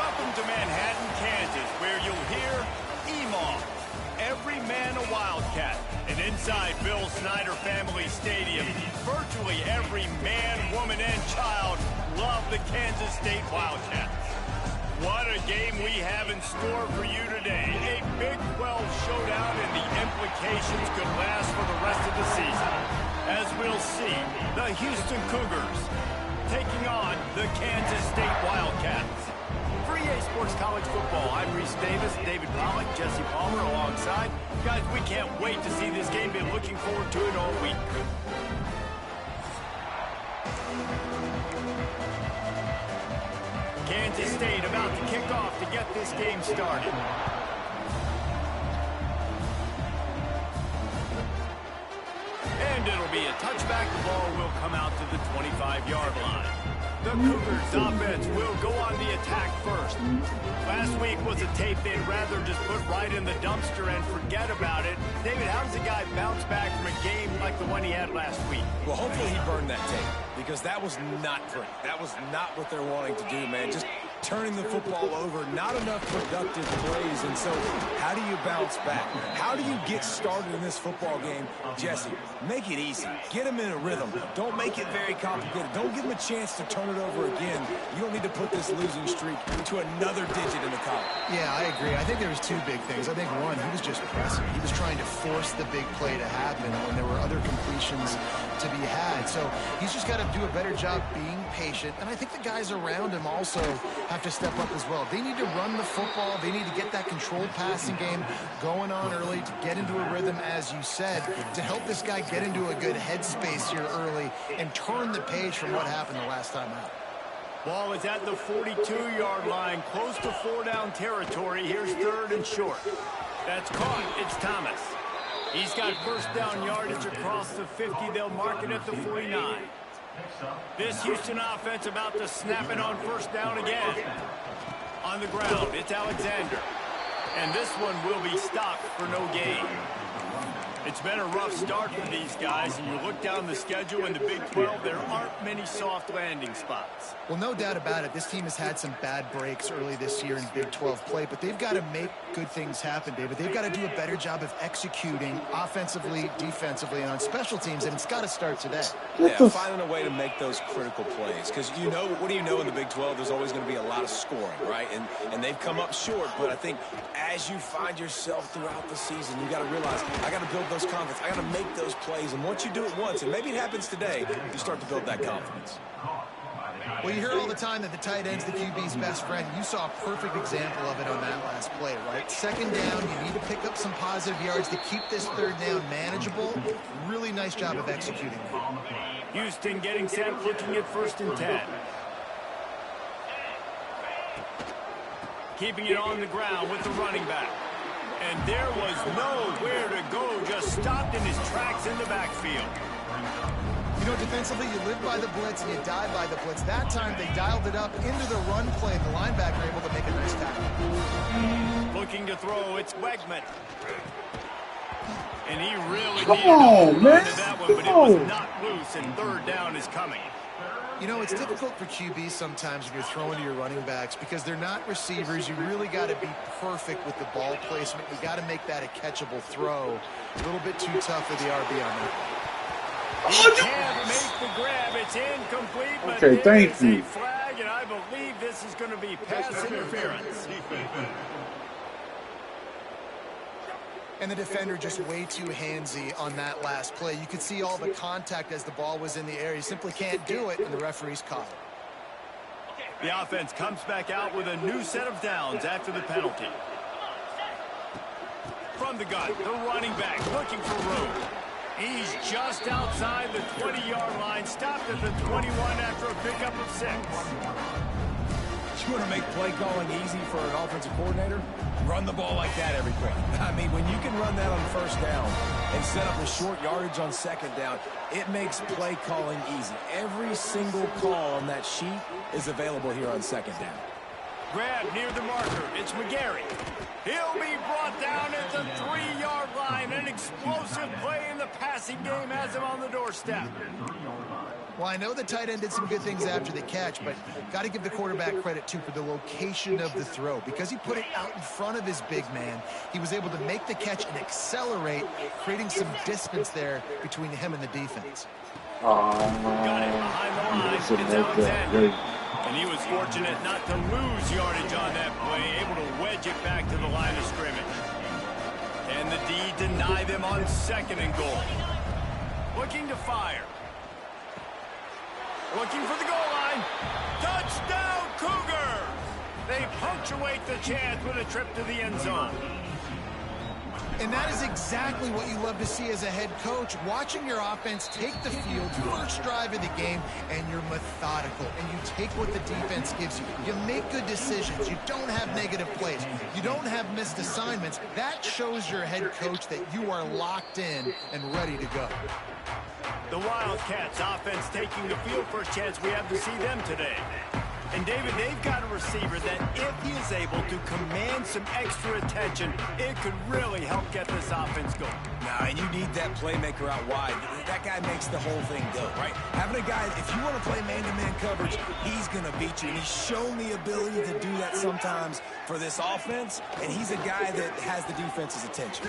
Welcome to Manhattan, Kansas, where you'll hear EMAW, every man a Wildcat. And inside Bill Snyder Family Stadium, virtually every man, woman, and child love the Kansas State Wildcats. What a game we have in store for you today. A Big 12 showdown, and the implications could last for the rest of the season. As we'll see, the Houston Cougars taking on the Kansas State Wildcats. For EA Sports College Football, I'm Reese Davis, David Pollack, Jesse Palmer alongside. Guys, we can't wait to see this game. Been looking forward to it all week. Kansas State about to kick off to get this game started. And it'll be a touchback. The ball will come out to the 25-yard line. The Cougars offense will go on the attack first. Last week was a tape they'd rather just put right in the dumpster and forget about it. David, how does a guy bounce back from a game like the one he had last week? Well, hopefully he burned that tape, because that was not pretty. That was not what they're wanting to do, man. Just turning the football over, not enough productive plays. And so how do you bounce back? How do you get started in this football game? Jesse, make it easy. Get him in a rhythm. Don't make it very complicated. Don't give him a chance to turn it over again. You don't need to put this losing streak to another digit in the column. Yeah, I agree. I think there was two big things. I think one, he was just pressing. He was trying to force the big play to happen when there were other completions to be had. So he's just got to do a better job being patient. And I think the guys around him also have to step up as well. They need to run the football. They need to get that controlled passing game going on early to get into a rhythm, as you said, to help this guy get into a good headspace here early and turn the page from what happened the last time out. Ball is at the 42-yard line, close to 4-down territory. Here's third and short. That's caught. It's Thomas. He's got first down yardage across the 50. They'll mark it at the 49. This Houston offense about to snap it on first down again. On the ground, it's Alexander. And this one will be stopped for no gain. It's been a rough start for these guys, and you look down the schedule in the Big 12, there aren't many soft landing spots. Well, no doubt about it. This team has had some bad breaks early this year in Big 12 play, but they've got to make good things happen, David. They've got to do a better job of executing offensively, defensively, and on special teams, and it's got to start today. Yeah, finding a way to make those critical plays, because you know, what do you know in the Big 12? There's always going to be a lot of scoring, right? And they've come up short, but I think as you find yourself throughout the season, you got to realize, I got to build those confidence. I got to make those plays, and once you do it once, and maybe it happens today, you start to build that confidence. Well, you hear all the time that the tight end's the QB's best friend. You saw a perfect example of it on that last play, right? Second down, you need to pick up some positive yards to keep this third down manageable. Really nice job of executing that. Houston getting set, looking at first and 10. Keeping it on the ground with the running back. And there was nowhere to go, just stopped in his tracks in the backfield. You know, defensively, you live by the blitz and you die by the blitz. That time, they dialed it up into the run play, and the linebacker able to make a nice tackle. Looking to throw, it's Wegman. And he really Come needed on, to hold man. on to that one, but it was not loose, and third down is coming. You know, it's difficult for QBs sometimes when you're throwing to your running backs because they're not receivers. You really got to be perfect with the ball placement. You got to make that a catchable throw. A little bit too tough for the RB on that. He can't make the grab. It's incomplete, but Okay, thank there is you. a flag, and I believe this is going to be pass interference. And the defender just way too handsy on that last play. You could see all the contact as the ball was in the air. He simply can't do it, and the referee's caught it. The offense comes back out with a new set of downs after the penalty. From the gun, the running back looking for room. He's just outside the 20-yard line, stopped at the 21 after a pickup of 6. You want to make play calling easy for an offensive coordinator? Run the ball like that every play. I mean, when you can run that on first down and set up a short yardage on second down, it makes play calling easy. Every single call on that sheet is available here on second down. Grab near the marker. It's McGarry. He'll be brought down at the 3-yard line. An explosive play in the passing game has him on the doorstep. Well, I know the tight end did some good things after the catch, but got to give the quarterback credit, too, for the location of the throw. Because he put it out in front of his big man, he was able to make the catch and accelerate, creating some distance there between him and the defense. Got it behind the line. It's Alexander. And he was fortunate not to lose yardage on that play, able to wedge it back to the line of scrimmage. And the D deny them on 2nd and goal. Looking to fire. Looking for the goal line. Touchdown, Cougars! They punctuate the chance with a trip to the end zone. And that is exactly what you love to see as a head coach. Watching your offense take the field, first drive of the game, and you're methodical. And you take what the defense gives you. You make good decisions. You don't have negative plays. You don't have missed assignments. That shows your head coach that you are locked in and ready to go. The Wildcats offense taking the field for a chance. We have to see them today. And, David, they've got a receiver that if he is able to command some extra attention, it could really help get this offense going. Nah, and you need that playmaker out wide. That guy makes the whole thing go, right? Having a guy, if you want to play man-to-man coverage, he's going to beat you. And he's shown the ability to do that sometimes for this offense, and he's a guy that has the defense's attention.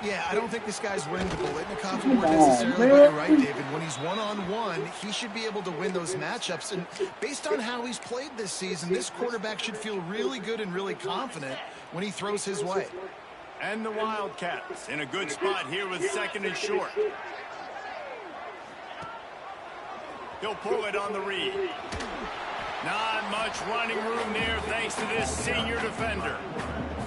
Yeah, I don't think this guy's winning the Bolitnikoff award necessarily, but you're right, David. When he's one-on-one, he should be able to win those matchups. And based on how he's played this season, this quarterback should feel really good and really confident when he throws his way. And the Wildcats in a good spot here with 2nd and short. He'll pull it on the read. Not much running room there thanks to this senior defender.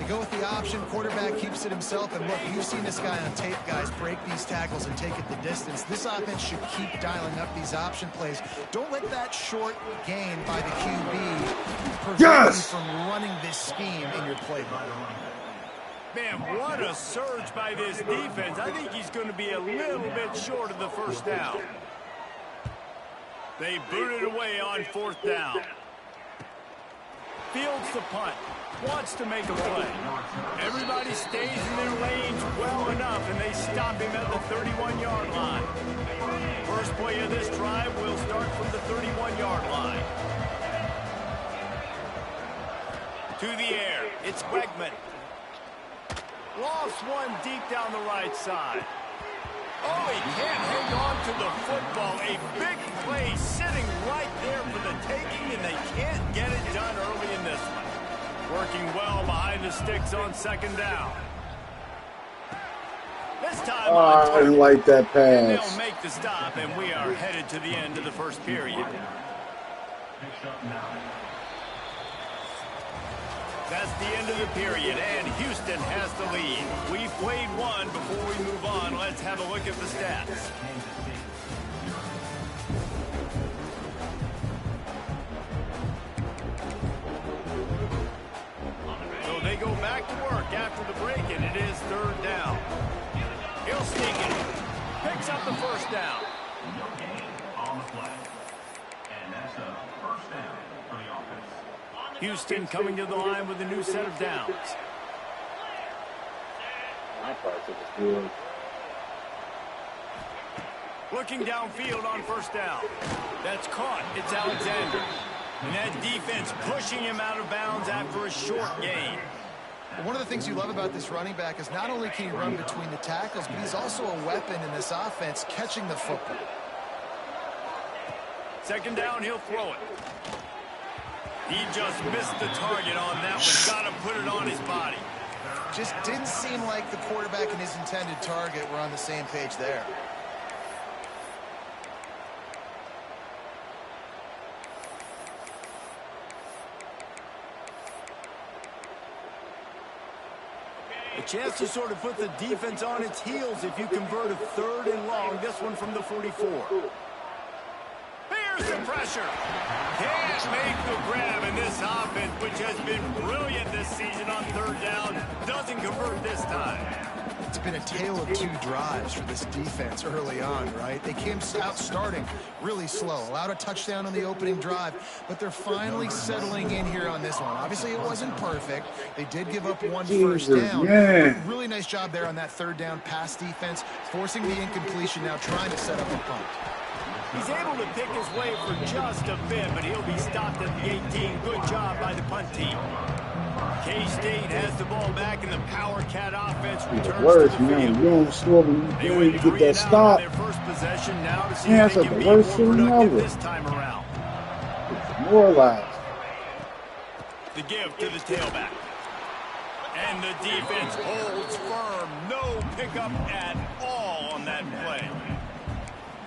They go with the option. Quarterback keeps it himself. And look, you've seen this guy on tape, guys, break these tackles and take it the distance. This offense should keep dialing up these option plays. Don't let that short gain by the QB prevent you from running this scheme in your playbook. Man, what a surge by this defense. I think he's going to be a little bit short of the first down. They boot it away on 4th down. Fields the punt. Wants to make a play. Everybody stays in their lanes well enough, and they stop him at the 31-yard line. First play of this drive will start from the 31-yard line. To the air. It's Wegman. Lost one deep down the right side. Oh, he can't hang on to the football. A big play sitting right there for the taking, and they can't get it done early in this one. Working well behind the sticks on 2nd down. This time I didn't like that pass. And they'll make the stop, and we are headed to the end of the first period. That's the end of the period, and Houston has the lead. We've played one. Before we move on, let's have a look at the stats. So they go back to work after the break, and it is 3rd down. He'll sneak it. Picks up the first down. On the play. And that's a first down for the offense. Houston coming to the line with a new set of downs. Looking downfield on 1st down. That's caught. It's Alexander. And that defense pushing him out of bounds after a short gain. One of the things you love about this running back is not only can he run between the tackles, but he's also a weapon in this offense, catching the football. 2nd down, he'll throw it. He just missed the target on that one. Got to put it on his body. Just didn't seem like the quarterback and his intended target were on the same page there. A chance to sort of put the defense on its heels if you convert a 3rd and long. This one from the 44. Here's the pressure. Can't make the grab, in this offense, which has been brilliant this season on 3rd down, doesn't convert this time. It's been a tale of 2 drives for this defense early on, right? They came out starting really slow, allowed a touchdown on the opening drive, but they're finally settling in here on this one. Obviously, it wasn't perfect. They did give up one first down. Really nice job there on that 3rd down pass defense, forcing the incompletion, now trying to set up a punt. He's able to pick his way for just a bit, but he'll be stopped at the 18. Good job by the punt team. K-State has the ball back, and the Power Cat offense returns to the field. You don't slow They you went get 3 that and out on stop. their first possession now to see Man, if that's they like can the be more worst feeling productive ever. this time around. Demoralized. The give to the tailback. And the defense holds firm. No pickup at all on that play.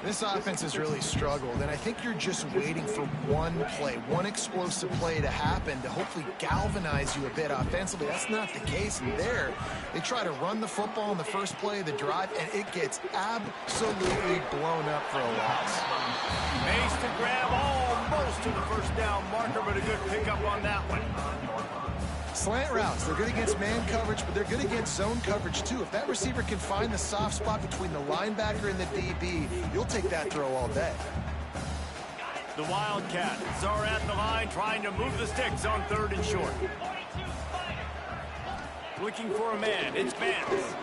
This offense has really struggled, and I think you're just waiting for one play, one explosive play to happen to hopefully galvanize you a bit offensively. That's not the case in there. They try to run the football in the first play of the drive, and it gets absolutely blown up for a loss. Makes the grab almost to the first down marker, but a good pickup on that one. Slant routes, they're good against man coverage, but they're good against zone coverage too. If that receiver can find the soft spot between the linebacker and the DB, you'll take that throw all day. The Wildcats are at the line trying to move the sticks on 3rd and short. Looking for a man, it's Vance.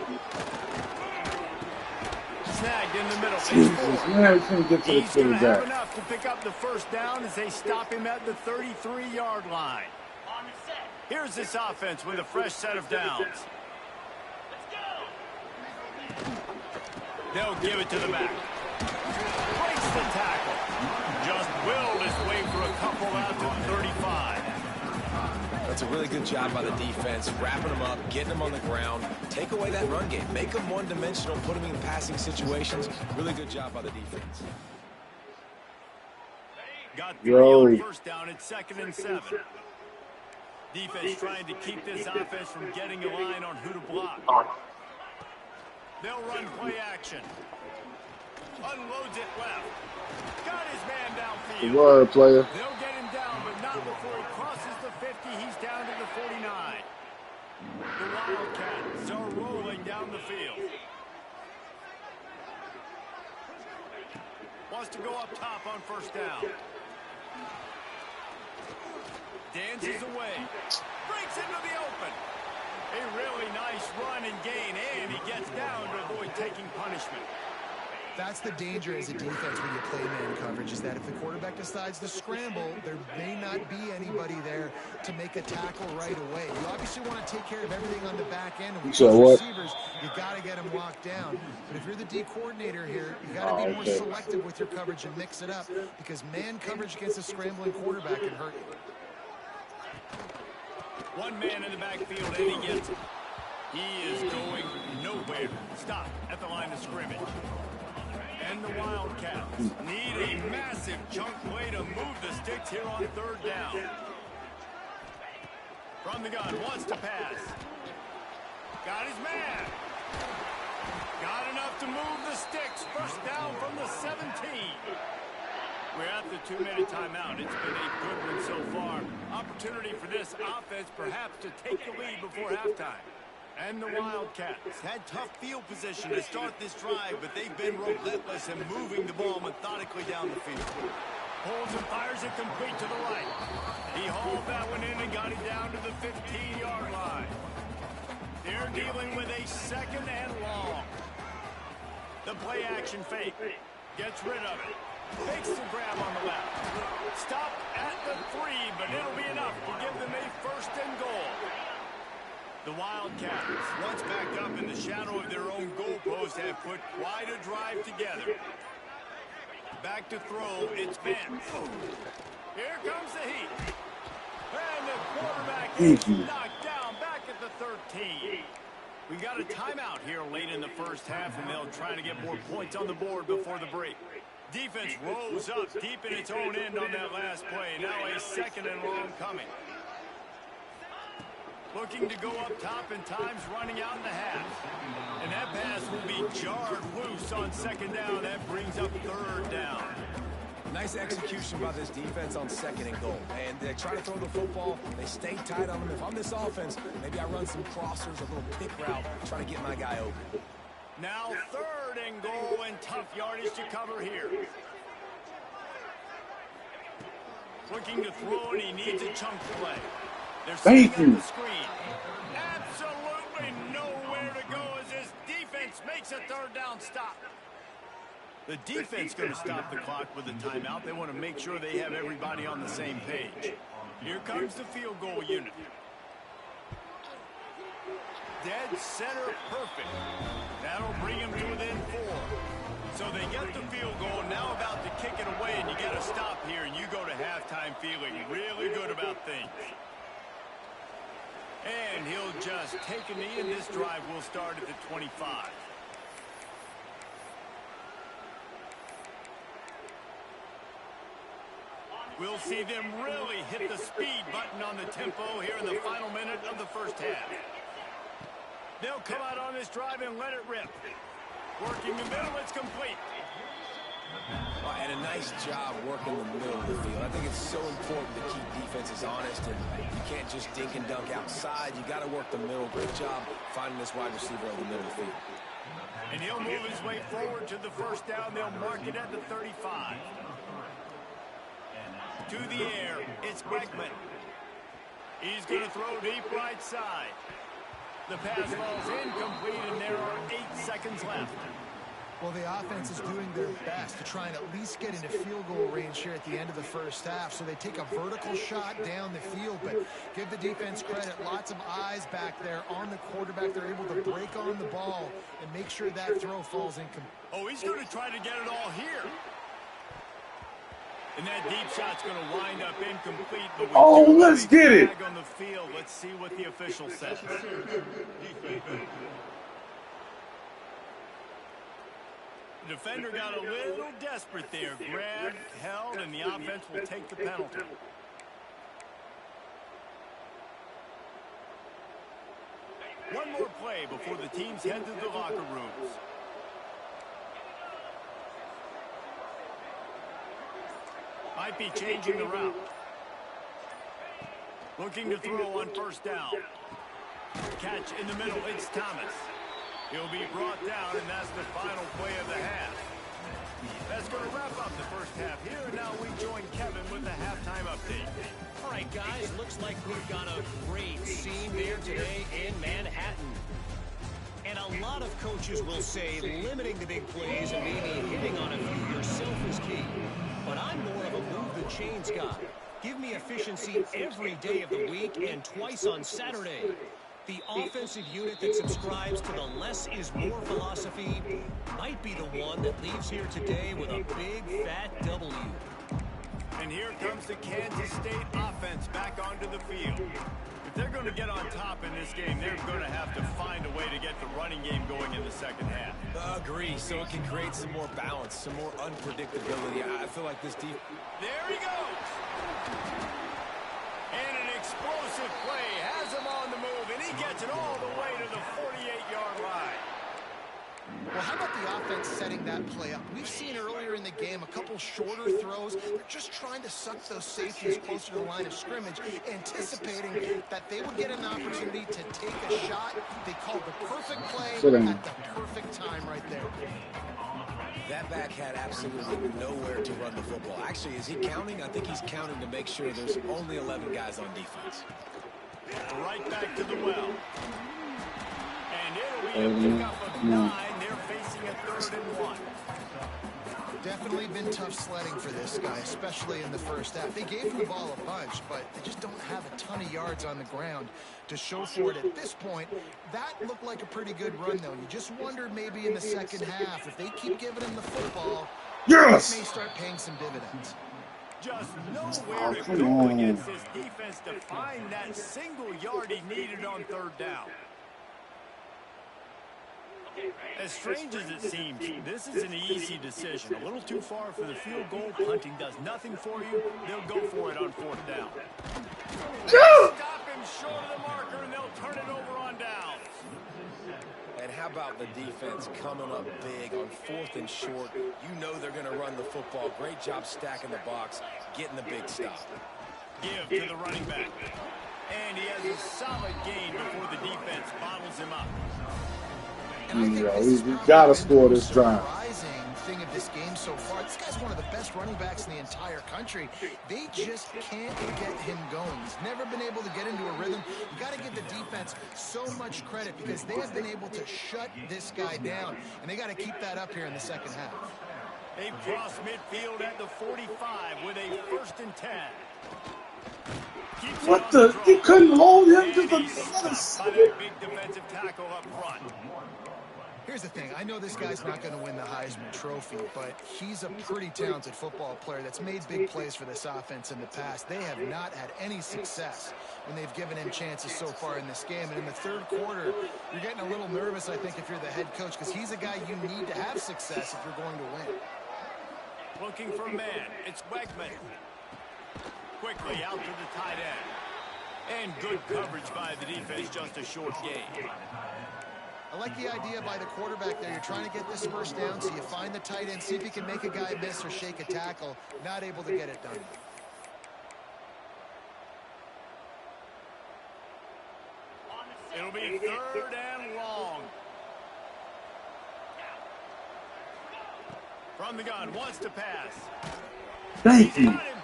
Snagged in the middle. Jesus, man, we couldn't get to the He's going to have quarterback. enough to pick up the first down as they stop him at the 33-yard line. Here's this offense with a fresh set of downs. They'll give it to the back. Breaks the tackle. Just willed his way for a couple out to the 35. That's a really good job by the defense, wrapping them up, getting them on the ground, take away that run game, make them one-dimensional, put them in passing situations. Really good job by the defense. Got 3 on first down at 2nd and 7. Defense trying to keep this offense from getting a line on who to block. They'll run play action. Unloads it left. Got his man downfield. The word, player. They'll get him down, but not before he crosses the 50. He's down to the 49. The Wildcats are rolling down the field. Wants to go up top on first down. Dances away. Breaks into the open. A really nice run and gain, and he gets down to avoid taking punishment. That's the danger as a defense when you play man coverage, is that if the quarterback decides to scramble, there may not be anybody there to make a tackle right away. You obviously want to take care of everything on the back end. And with those receivers, you got to get them locked down. But if you're the D coordinator here, you got to be more selective with your coverage and mix it up, because man coverage against a scrambling quarterback can hurt you. One man in the backfield, and he gets it. He is going nowhere. Stop at the line of scrimmage. And the Wildcats need a massive chunk play to move the sticks here on 3rd down. From the gun, wants to pass. Got his man. Got enough to move the sticks. First down from the 17. We're at the 2-minute timeout. It's been a good one so far. Opportunity for this offense perhaps to take the lead before halftime. And the Wildcats had tough field position to start this drive, but they've been relentless in moving the ball methodically down the field. Pulls and fires it complete to the right. He hauled that one in and got it down to the 15-yard line. They're dealing with a 2nd and long. The play action fake. Gets rid of it. Makes the grab on the left. Stop at the 3, but it'll be enough to give them a 1st and goal. The Wildcats, once backed up in the shadow of their own goalpost, have put quite a drive together. Back to throw, it's Vance. Here comes the heat. And the quarterback is knocked down back at the 13. We got a timeout here late in the first half, and they'll try to get more points on the board before the break. Defense rose up deep in its own end on that last play. Now a 2nd and long coming. Looking to go up top, and time's running out in the half. And that pass will be jarred loose on 2nd down. That brings up 3rd down. Nice execution by this defense on 2nd and goal. And they try to throw the football. They stay tight on them. If I'm this offense, maybe I run some crossers, a little pick route, try to get my guy open. Now 3rd and goal, and tough yardage to cover here. Looking to throw, and he needs a chunk play. They're setting up the screen. Absolutely nowhere to go as this defense makes a 3rd down stop. The defense going to stop the clock with a timeout. They want to make sure they have everybody on the same page. Here comes the field goal unit. Dead center perfect. That'll bring him to within 4. So they get the field goal, now about to kick it away, and you got to stop here, and you go to halftime feeling really good about things. And he'll just take a knee, and this drive will start at the 25. We'll see them really hit the speed button on the tempo here in the final minute of the first half. They'll come out on this drive and let it rip. Working the middle, it's complete. And a nice job working the middle of the field. I think it's so important to keep defenses honest, and you can't just dink and dunk outside. You got to work the middle. Great job finding this wide receiver in the middle of the field. And he'll move his way forward to the first down. They'll mark it at the 35. To the air, it's Bregman. He's going to throw deep right side. The pass falls incomplete, and there are 8 seconds left. Well, the offense is doing their best to try and at least get into field goal range here at the end of the first half. So they take a vertical shot down the field, but give the defense credit. Lots of eyes back there on the quarterback. They're able to break on the ball and make sure that throw falls incomplete. Oh, he's going to try to get it all here. And that deep shot's going to wind up incomplete. But let's get it. On the field. Let's see what the official says. The defender got a little desperate there. Grabbed, held, and the offense will take the penalty. One more play before the teams head to the locker rooms. Might be changing the route. Looking to throw on first down. Catch in the middle. It's Thomas. He'll be brought down, and that's the final play of the half. That's going to wrap up the first half here. And now we join Kevin with the halftime update. All right, guys, looks like we've got a great scene there today in Manhattan. And a lot of coaches will say limiting the big plays and maybe hitting on a few yourself is key. But I'm more of a move-the-chains guy. Give me efficiency every day of the week and twice on Saturday. The offensive unit that subscribes to the less is more philosophy might be the one that leaves here today with a big, fat W. And here comes the Kansas State offense back onto the field. If they're going to get on top in this game, they're going to have to find a way to get the running game going in the second half. Agree, so it can create some more balance, some more unpredictability. I feel like this deep. There he goes. And an explosive play has him on the move, and he gets it all the way to the 48-yard line. Well, how about the offense setting that play up? We've seen earlier in the game a couple shorter throws. They're just trying to suck those safeties closer to the line of scrimmage, anticipating that they would get an opportunity to take a shot. They called the perfect play at the perfect time right there. That back had absolutely nowhere to run the football. Actually, is he counting? I think he's counting to make sure there's only 11 guys on defense. Right back to the well. And it'll be a pickup of 9. They're facing a 3rd and 1. Definitely been tough sledding for this guy, especially in the first half. They gave him the ball a bunch, but they just don't have a ton of yards on the ground to show for it at this point. That looked like a pretty good run, though. You just wondered maybe in the second half, if they keep giving him the football, it may start paying some dividends. Just nowhere to go against this defense to find that single yard he needed on 3rd down. As strange as it seems, this is an easy decision. A little too far for the field goal. Punting does nothing for you. They'll go for it on 4th down. Stop him short of the marker, and they'll turn it over on downs. And how about the defense coming up big on 4th and short? You know they're going to run the football. Great job stacking the box, getting the big stop. Give to the running back. And he has a solid gain before the defense bottles him up. We gotta score this drive. Surprising thing of this game so far. This guy's one of the best running backs in the entire country. They just can't get him going. He's never been able to get into a rhythm. You got to give the defense so much credit because they have been able to shut this guy down, and they got to keep that up here in the second half. They cross midfield at the 45 with a 1st and 10. Keeps What the? He couldn't hold him just and he's another stopped by second. that big defensive tackle up front. Here's the thing. I know this guy's not going to win the Heisman Trophy, but he's a pretty talented football player that's made big plays for this offense in the past. They have not had any success when they've given him chances so far in this game. And in the third quarter, you're getting a little nervous, I think, if you're the head coach, because he's a guy you need to have success if you're going to win. Looking for a man. It's Wegman. Quickly out to the tight end. And good coverage by the defense, just a short gain. I like the idea by the quarterback there. You're trying to get this first down, so you find the tight end, see if you can make a guy miss or shake a tackle. Not able to get it done. It'll be 3rd and long. From the gun, wants to pass. Thank you. Got him.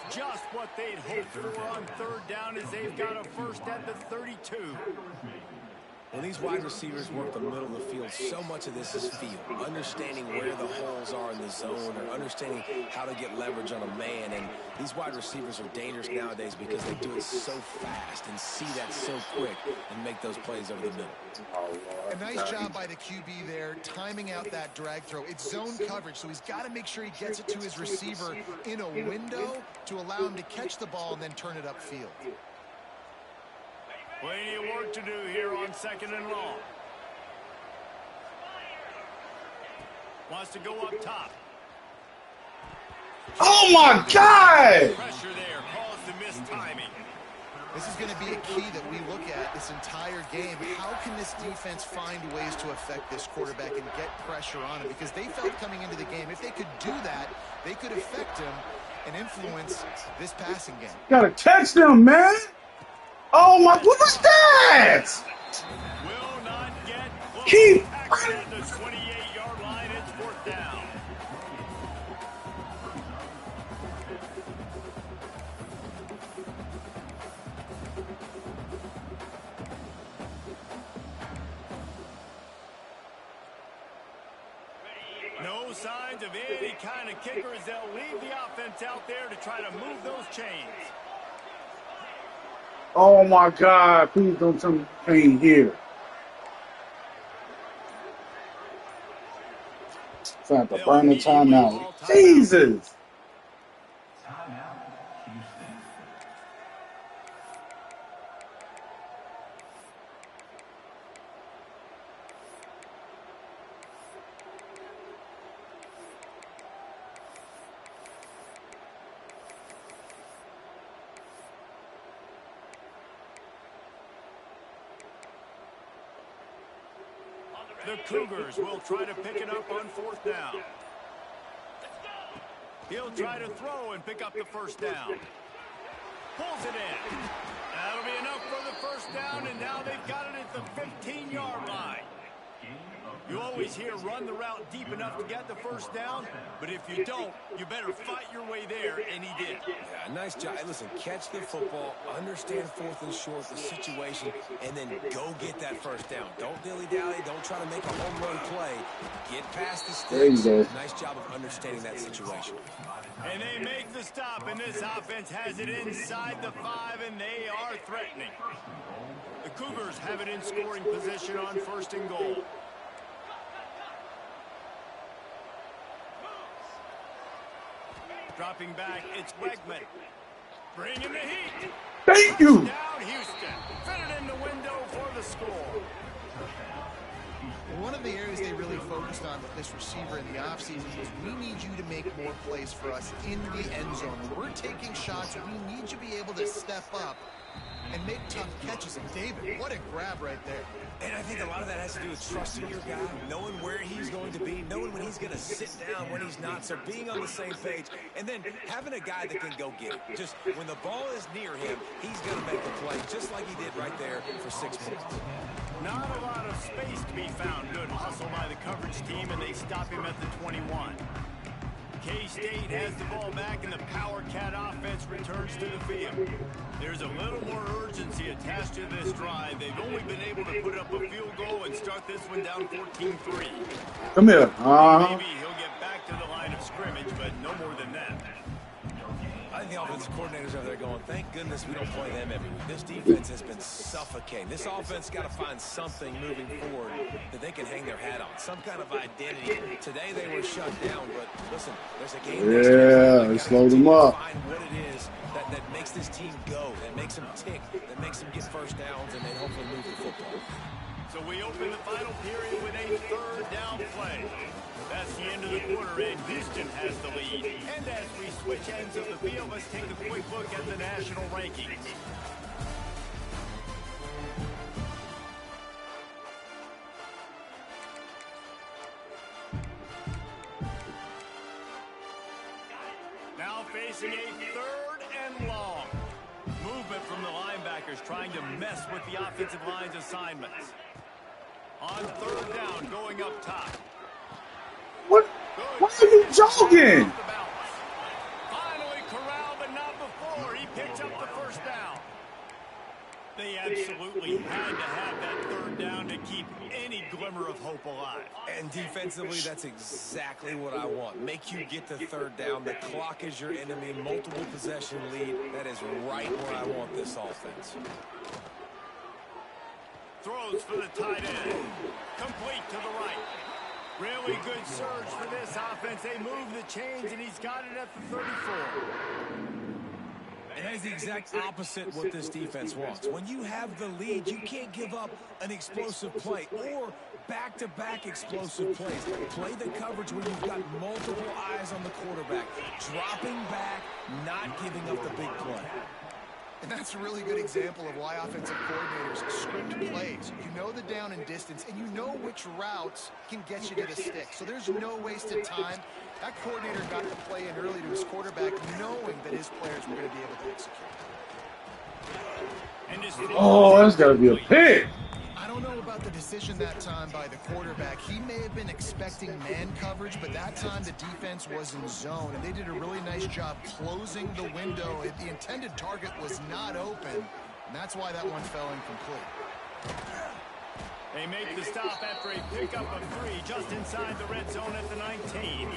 Just what they'd hoped for on 3rd down as they've got a 1st at the 32. When these wide receivers work the middle of the field, so much of this is feel. Understanding where the holes are in the zone or understanding how to get leverage on a man. And these wide receivers are dangerous nowadays because they do it so fast and see that so quick and make those plays over the middle. A nice job by the QB there, timing out that drag throw. It's zone coverage, so he's got to make sure he gets it to his receiver in a window to allow him to catch the ball and then turn it upfield. Plenty of work to do here on 2nd and long. Wants to go up top. Oh my God! Pressure there caused the mistiming. This is going to be a key that we look at this entire game. How can this defense find ways to affect this quarterback and get pressure on him? Because they felt coming into the game, if they could do that, they could affect him and influence this passing game. Gotta catch them, man! Oh my, what was that? Will not get close. Keep At the 28-yard line, it's 4th down. No signs of any kind of kickers. They'll leave the offense out there to try to move those chains. Oh my God, please don't tell me pain here. So I have to burn the timeout. Jesus! The Cougars will try to pick it up on 4th down. He'll try to throw and pick up the 1st down. Pulls it in. That'll be enough for the 1st down, and now they've got it at the 15-yard line. You always hear run the route deep enough to get the 1st down, but if you don't, you better fight your way there, and he did. Yeah, nice job. Hey, listen, catch the football, understand 4th and short, the situation, and then go get that 1st down. Don't dilly-dally. Don't try to make a home run play. Get past the sticks. Nice job of understanding that situation. And they make the stop, and this offense has it inside the 5, and they are threatening. The Cougars have it in scoring position on 1st and goal. Dropping back, it's Wegman. Bringing the heat. Thank you! Down Houston. Fit it in the window for the score. One of the areas they really focused on with this receiver in the offseason was we need you to make more plays for us in the end zone. When we're taking shots, we need you to be able to step up and make tough catches. And David, what a grab right there. And I think a lot of that has to do with trusting your guy, knowing where he's going to be, knowing when he's going to sit down, when he's not, so being on the same page, and then having a guy that can go get it. Just when the ball is near him, he's going to make the play, just like he did right there for 6 minutes. Not a lot of space to be found. Good hustle by the coverage team, and they stop him at the 21. K-State has the ball back, and the Power Cat offense returns to the field. There's a little more urgency attached to this drive. They've only been able to put up a field goal and start this one down 14-3. Come here. Maybe he'll get back to the line of on. Thank goodness we don't play them every week. This defense has been suffocating. This offense got to find something moving forward that they can hang their hat on, some kind of identity. Today they were shut down, but listen, there's a game. Yeah, they slowed them up. Find what it is that makes this team go, that makes them tick, that makes them get first downs, and then hopefully move the football. So we open the final period with a third down play. That's the end of the quarter, and Houston has the lead. And as we switch ends of the field, let's take a quick look at the national rankings. Now facing a third and long. Movement from the linebackers trying to mess with the offensive line's assignments. On third down, going up top. What? Why are you jogging? Finally corralled, but not before. He picks up the first down. They absolutely had to have that third down to keep any glimmer of hope alive. And defensively, that's exactly what I want. Make you get the third down. The clock is your enemy. Multiple possession lead. That is right where I want this offense. Throws for the tight end. Complete to the right. Really good surge for this offense. They move the chains, and he's got it at the 34. And that is the exact opposite what this defense wants. When you have the lead, you can't give up an explosive play or back-to-back explosive plays. Play the coverage where you've got multiple eyes on the quarterback, dropping back, not giving up the big play. And that's a really good example of why offensive coordinators script plays. You know the down and distance, and you know which routes can get you to the stick. So there's no wasted time. That coordinator got the play in early to his quarterback, knowing that his players were going to be able to execute. Oh, that's got to be a pick. I don't know about the decision that time by the quarterback. He may have been expecting man coverage, but that time the defense was in zone, and they did a really nice job closing the window. The intended target was not open, and that's why that one fell incomplete. They make the stop after a pickup of 3 just inside the red zone at the 19.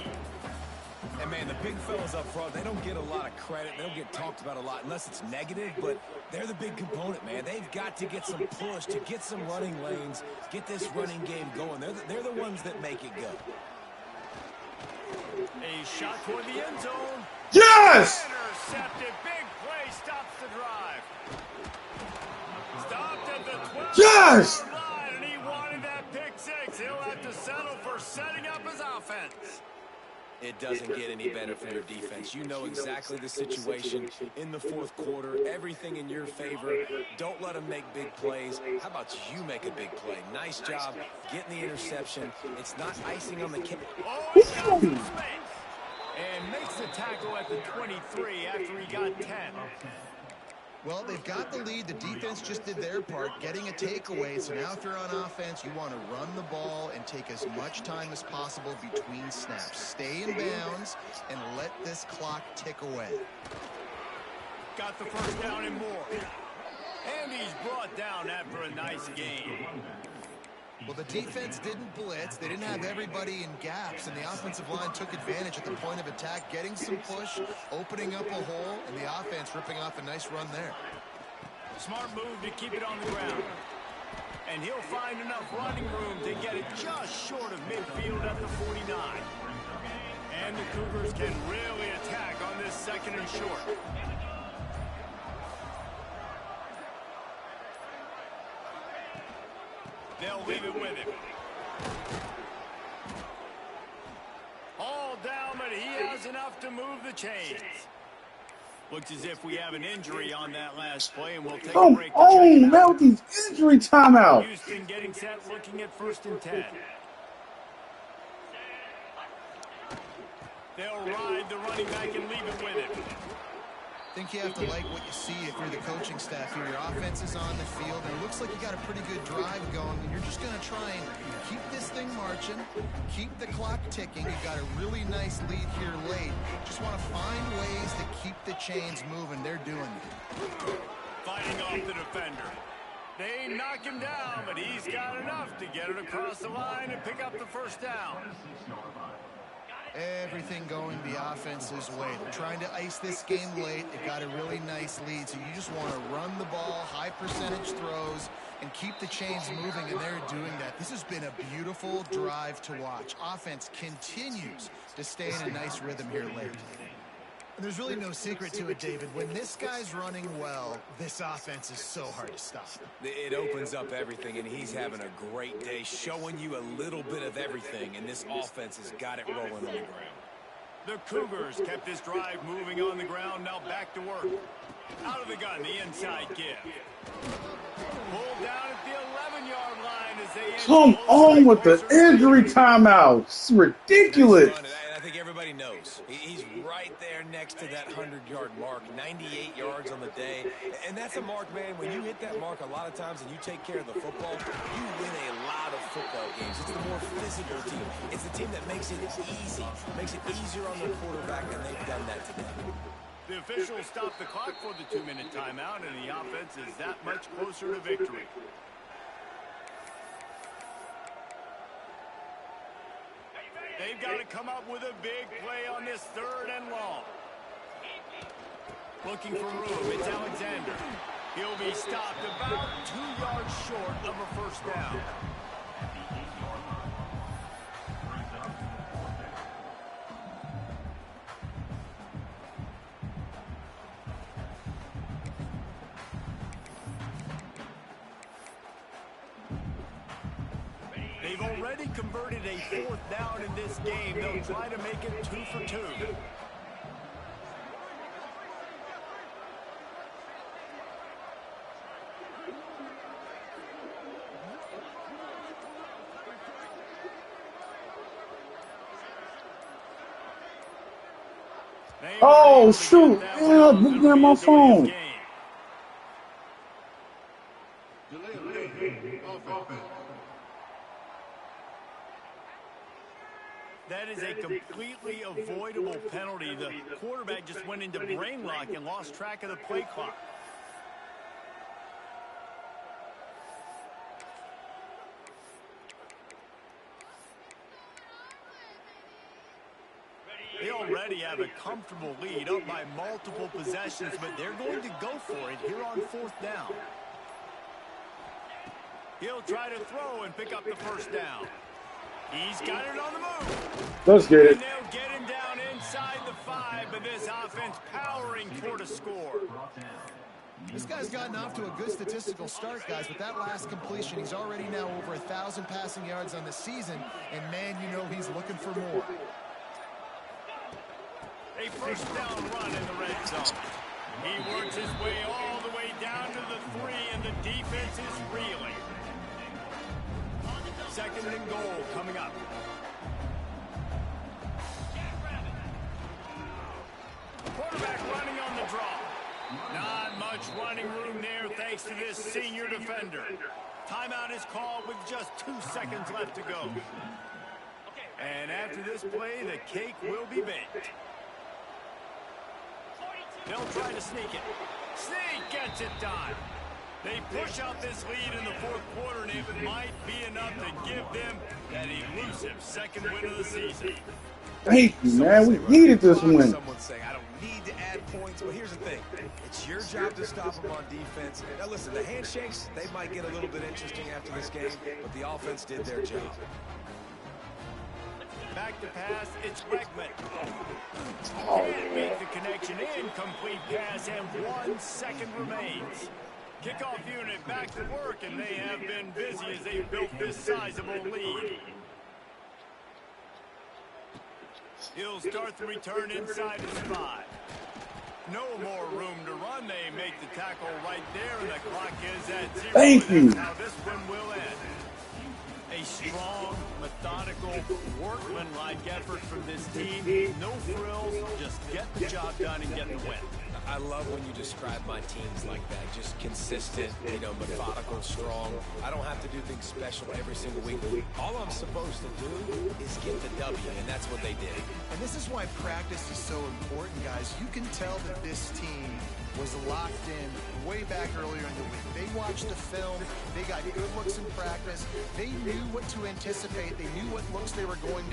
And, man, the big fellas up front, they don't get a lot of credit. They don't get talked about a lot unless it's negative, but they're the big component, man. They've got to get some push, to get some running lanes, get this running game going. They're the ones that make it go. A shot toward the end zone. Yes! Intercepted. Big play stops the drive. Stopped at the 12. Yes! Line, and he wanted that pick 6. He'll have to settle for setting up his offense. It doesn't get any better for your defense. You know exactly the situation in the fourth quarter. Everything in your favor. Don't let them make big plays. How about you make a big play? Nice job getting the interception. It's not icing on the cake. Oh, he got some space. And makes the tackle at the 23 after he got 10. Well, they've got the lead. The defense just did their part, getting a takeaway. So now if you're on offense, you want to run the ball and take as much time as possible between snaps. Stay in bounds and let this clock tick away. Got the first down and more. And he's brought down after a nice game. Well, the defense didn't blitz. They didn't have everybody in gaps, and the offensive line took advantage at the point of attack, getting some push, opening up a hole, and the offense ripping off a nice run there. Smart move to keep it on the ground. And he'll find enough running room to get it just short of midfield at the 49. And the Cougars can really attack on this second and short. They'll leave it with him. All down, but he has enough to move the chains. Looks as if we have an injury on that last play, and we'll take a break. Oh, now with these injury timeouts. Houston getting set, looking at 1st and 10. They'll ride the running back and leave it with him. I think you have to like what you see if you're the coaching staff here. Your offense is on the field, and it looks like you got a pretty good drive going, and you're just going to try and keep this thing marching, keep the clock ticking. You've got a really nice lead here late. Just want to find ways to keep the chains moving. They're doing it. Fighting off the defender. They knock him down, but he's got enough to get it across the line and pick up the first down. everything going the offense's way. They're trying to ice this game late. They got a really nice lead, so you just want to run the ball, high percentage throws, and keep the chains moving, and they're doing that. This has been a beautiful drive to watch. Offense continues to stay in a nice rhythm here late. And there's really no secret to it, David. When this guy's running well, this offense is so hard to stop. It opens up everything, and he's having a great day, showing you a little bit of everything, and this offense has got it rolling on the ground. The Cougars kept this drive moving on the ground, now back to work. Out of the gun, the inside give. Pulled down at the 11-yard line as they... Come on with the injury timeouts. It's ridiculous. I think everybody knows. He's right there next to that 100-yard mark, 98 yards on the day. And that's a mark, man. When you hit that mark a lot of times and you take care of the football, you win a lot of football games. It's the more physical team. It's the team that makes it easy, makes it easier on the quarterback, and they've done that today. The officials stopped the clock for the 2-minute timeout, and the offense is that much closer to victory. They've got to come up with a big play on this 3rd and long. Looking for room, it's Alexander. He'll be stopped about 2 yards short of a first down. They've already converted a 4th down in this game. They'll try to make it 2 for 2. Oh, shoot. Yeah, look at my phone. That is a completely avoidable penalty. The quarterback just went into brain lock and lost track of the play clock. They already have a comfortable lead, up by multiple possessions, but they're going to go for it here on 4th down. He'll try to throw and pick up the first down. He's got it on the move. Let's get it. And they'll get him down inside the 5, but this offense powering toward a score. This guy's gotten off to a good statistical start, guys. With that last completion, he's already now over 1,000 passing yards on the season, and man, you know he's looking for more. A first down run in the red zone. He works his way all the way down to the 3, and the defense is reeling. 2nd and goal coming up. Quarterback running on the draw. Not much running room there thanks to this senior defender. Timeout is called with just 2 seconds left to go. And after this play, the cake will be baked. They'll try to sneak it. Sneak gets it done. They push out this lead in the 4th quarter, and it might be enough to give them that elusive 2nd win of the season. Thank you, man. We needed this win. Someone's saying, I don't need to add points. But here's the thing. It's your job to stop them on defense. Now, listen, the handshakes, they might get a little bit interesting after this game, but the offense did their job. Back to pass, it's Bregman. Can't make the connection. Incomplete pass, and 1 second remains. Kickoff unit back to work, and they have been busy as they built this sizable lead. He'll start the return inside his 5. No more room to run. They make the tackle right there, and the clock is at 0. Thank you. That's how this one will end. A strong, methodical, workmanlike effort from this team. No frills, just get the job done and get the win. I love when you describe my teams like that. Just consistent, methodical, strong. I don't have to do things special every single week. All I'm supposed to do is get the W, and that's what they did. And this is why practice is so important, guys. You can tell that this team was locked in way back earlier in the week. They watched the film. They got good looks in practice. They knew what to anticipate. They knew what looks they were going to